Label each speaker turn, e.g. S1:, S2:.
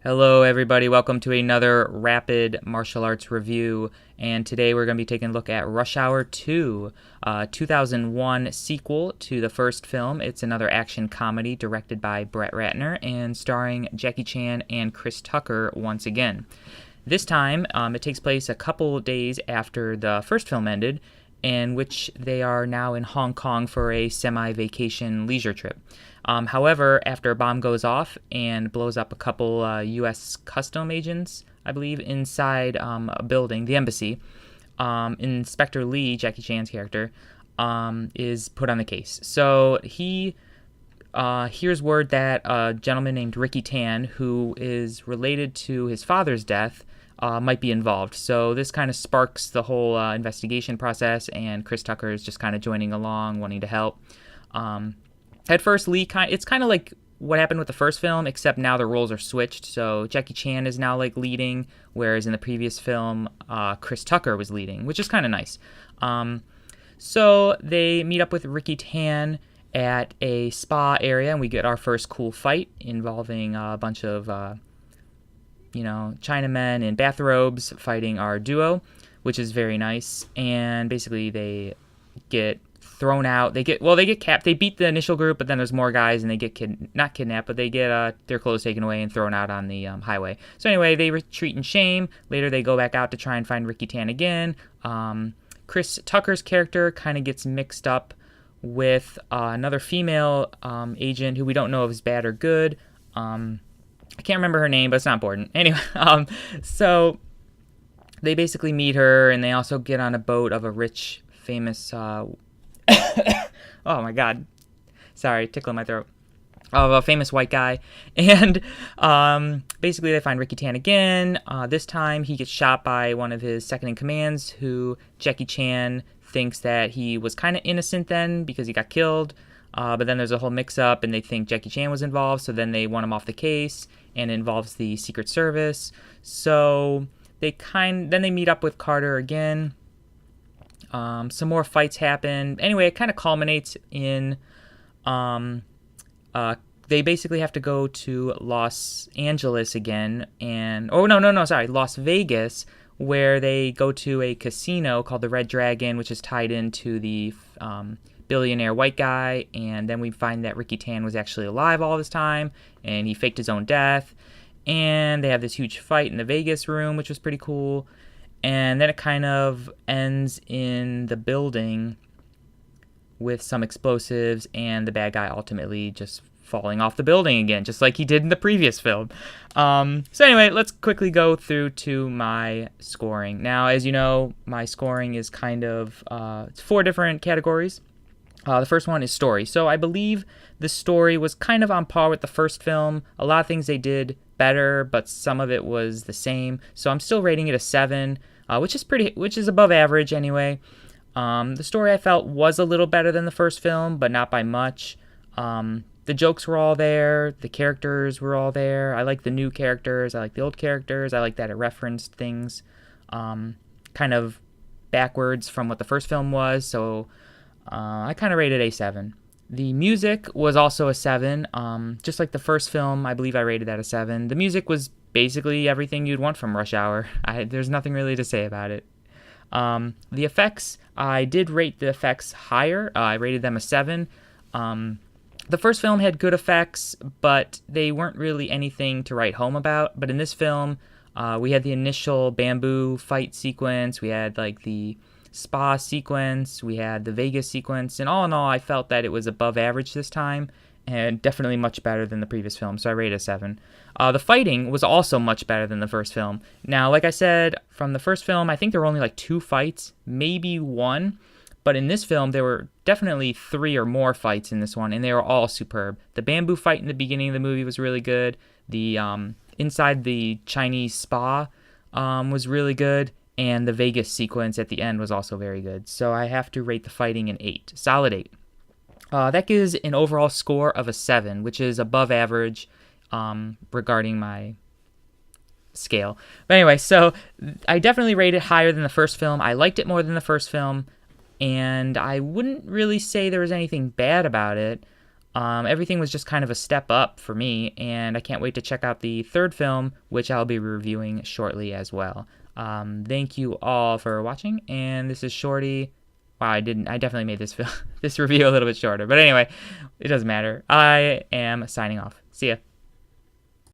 S1: Hello, everybody. Welcome to another rapid martial arts review. And today we're going to be taking a look at Rush Hour 2, a 2001 sequel to the first film. It's another action comedy directed by Brett Ratner and starring Jackie Chan and Chris Tucker once again. This time, it takes place a couple days after the first film ended, in which they are now in Hong Kong for a semi-vacation leisure trip. However, after a bomb goes off and blows up a couple U.S. custom agents, I believe, inside a building, the embassy, Inspector Lee, Jackie Chan's character, is put on the case. So he hears word that a gentleman named Ricky Tan, who is related to his father's death, might be involved. So this kind of sparks the whole investigation process, and Chris Tucker is just kind of joining along, wanting to help. At first, it's kind of like what happened with the first film, except now the roles are switched. So Jackie Chan is now like leading, whereas in the previous film, Chris Tucker was leading, which is kind of nice. So they meet up with Ricky Tan at a spa area, and we get our first cool fight involving a bunch of, Chinamen in bathrobes fighting our duo, which is very nice. And basically, they get thrown out. They get capped. They beat the initial group, but then there's more guys, and they get not kidnapped, but they get their clothes taken away and thrown out on the highway. So anyway, they retreat in shame. Later, they go back out to try and find Ricky Tan again. Chris Tucker's character kind of gets mixed up with another female agent who we don't know if is bad or good. I can't remember her name, but it's not important. Anyway, so they basically meet her, and they also get on a boat of a rich, famous oh my god, sorry, tickling my throat, of a famous white guy. And basically they find Ricky Tan again. This time he gets shot by one of his second-in-commands, who Jackie Chan thinks that he was kind of innocent then because he got killed. But then there's a whole mix-up, and they think Jackie Chan was involved, so then they want him off the case, and it involves the Secret Service. So then they meet up with Carter again. Some more fights happen. Anyway, it kind of culminates in they basically have to go to Los Angeles again, Las Vegas, where they go to a casino called the Red Dragon, which is tied into the billionaire white guy. And then we find that Ricky Tan was actually alive all this time, and he faked his own death. And they have this huge fight in the Vegas room, which was pretty cool. And then it kind of ends in the building with some explosives and the bad guy ultimately just falling off the building again, just like he did in the previous film. So anyway, let's quickly go through to my scoring. Now, as you know, my scoring is kind of it's 4 different categories. The first one is story. So I believe the story was kind of on par with the first film. A lot of things they did better, but some of it was the same. So I'm still rating it a 7, which is above average anyway. The story I felt was a little better than the first film, but not by much. The jokes were all there. The characters were all there. I like the new characters. I like the old characters. I like that it referenced things kind of backwards from what the first film was. So I kind of rated a 7. The music was also a 7. Just like the first film, I believe I rated that a 7. The music was basically everything you'd want from Rush Hour. There's nothing really to say about it. The effects, I did rate the effects higher. I rated them a 7. The first film had good effects, but they weren't really anything to write home about. But in this film, we had the initial bamboo fight sequence. We had like the spa sequence, we had the Vegas sequence, and all in all, I felt that it was above average this time, and definitely much better than the previous film, so I rated a 7. The fighting was also much better than the first film. Now, like I said, from the first film, I think there were only like 2 fights, maybe 1, but in this film, there were definitely 3 or more fights in this one, and they were all superb. The bamboo fight in the beginning of the movie was really good. The inside the Chinese spa was really good. And the Vegas sequence at the end was also very good. So I have to rate the fighting an 8. Solid 8. That gives an overall score of a 7, which is above average regarding my scale. But anyway, so I definitely rate it higher than the first film. I liked it more than the first film. And I wouldn't really say there was anything bad about it. Everything was just kind of a step up for me, and I can't wait to check out the third film, which I'll be reviewing shortly as well. Thank you all for watching, and this is Shorty. Wow, I definitely made this review a little bit shorter, but anyway, it doesn't matter. I am signing off. See ya.